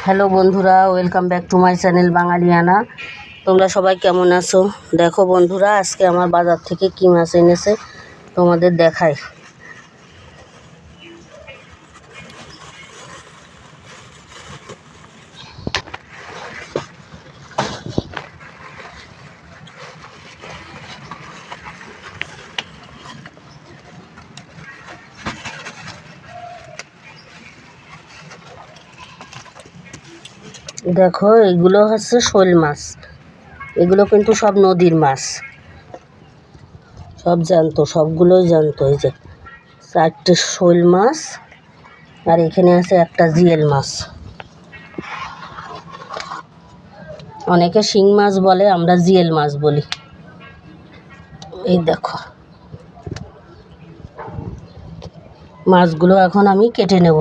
Hello বন্ধুরা, welcome back to my channel Bangaliyana. তোমরা সবাই কেমন আছো? দেখো বন্ধুরা, আজকে আমার বাজার থেকে কী মাছ এনেছে তোমাদের দেখাই। দেখো, এগুলো হচ্ছে শোল মাছ। এগুলো কিন্তু সব নদীর মাছ, সব জ্যান্ত, সবগুলোই জ্যান্ত। এই যে 4টে শোল মাছ, আর এখানে আছে একটা জিয়েল মাছ। অনেকে শিং মাছ বলে, আমরা জিয়েল মাছ বলি। এই দেখো, মাছগুলো এখন আমি কেটে নেব।